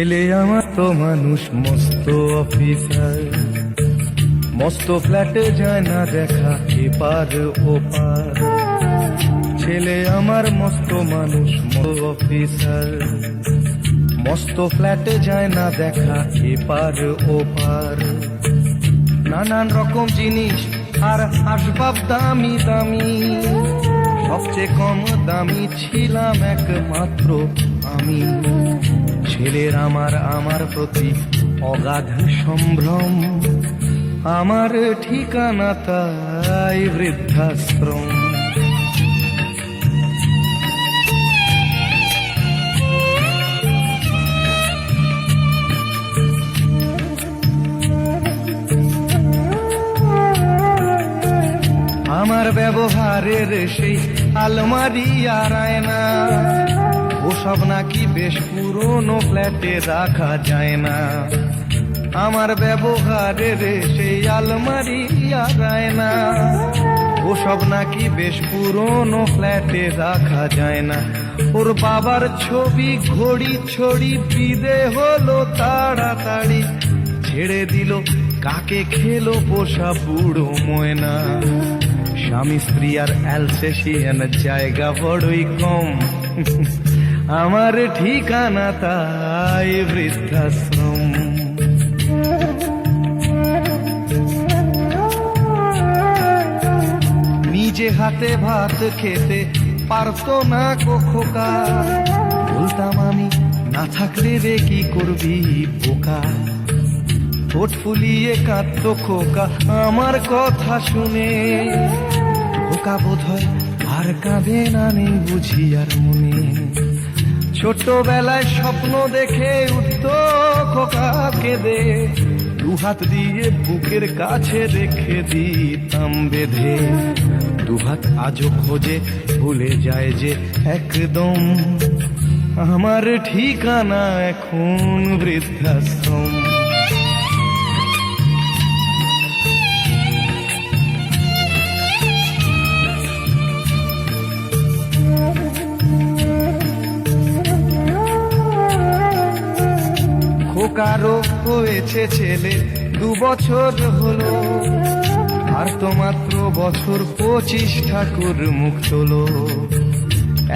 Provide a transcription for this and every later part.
ছেলে আমার তো মানুষ মস্ত অফিসার, মস্ত ফ্ল্যাটে যায় না দেখা এপার ওপার। ছেলে আমার মস্ত মানুষ মস্ত অফিসার, মস্ত ফ্ল্যাটে যায় না দেখা এপার ওপার। নানান রকম জিনিস আর আসবাব দামি দামি, সবচেয়ে কম দামি ছিলাম একমাত্র আমি। ছেলের আমার প্রতি অগাধ সম্ভ্রম, আমার ঠিকানা তাই বৃদ্ধাশ্রম। আমার ব্যবহারের সেই আলমারি আর আয়না, ওসব নাকি বেশ পুরনো ফ্ল্যাটে রাখা যায় না। আমার ব্যবহারের সেই আলমারি আর আয়না, ওসব নাকি বেশ পুরনো ফ্ল্যাটে রাখা যায় না। ওর বাবার ছবি ঘড়ি ছড়ি বিদে হলো তাড়াতাড়ি, ছেড়ে দিল কাকে খেলো পোষা বুড়ো ময়না। স্বামী স্ত্রী আর অ্যালসেশিয়ান জায়গা বড়ই কম, আমার ঠিকানা তাই বৃদ্ধাশ্রম। নিজে হাতে ভাত খেতে পারতো না খোকা, বলতাম আমি না থাকলে রে কি করবি বোকা। ঠোঁট ফুলিয়ে কাঁদতো খোকা আমার কথা শুনে, খোকা বোধ হয় আর কাঁদে না নেই বুঝি আর মনে। ছোটবেলায় স্বপ্ন দেখে উঠতো খোকা কেঁদে, দুহাত দিয়ে বুকের কাছে রেখে দিতাম বেঁধে। দুহাত আজও খোঁজে ভুলে যায় যে একদম, আমার ঠিকানা এখন বৃদ্ধাশ্রম। খোকারও হয়েছে ছেলে 2 বছর হলো, আর তো মাত্র বছর 25 ঠাকুর মুখ তোলো।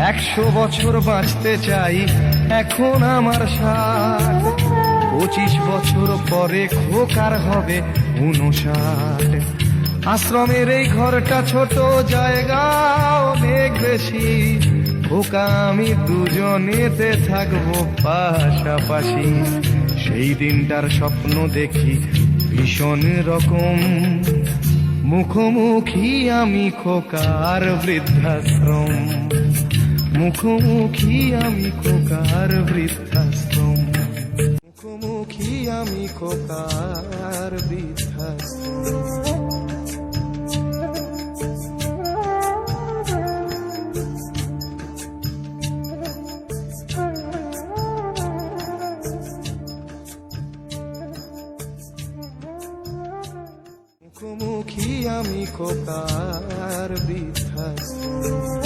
100 বছর বাঁচতে চাই এখন আমার 60, 25 বছর পরে খোকার হবে 59। আশ্রমের এই ঘরটা ছোট, জায়গা অনেক বেশি, খোকা আমি দুজনেতে থাকবো পাশাপাশি। সেই দিনটার স্বপ্ন দেখি ভীষণ রকম, মুখোমুখি আমি খোকার বৃদ্ধাশ্রম। মুখোমুখি আমি খোকার বৃদ্ধাশ্রম, মুখোমুখি আমি খোকার বৃদ্ধাশ্রম। মুখোমুখি আমি খোকার বৃদ্ধাশ্রম।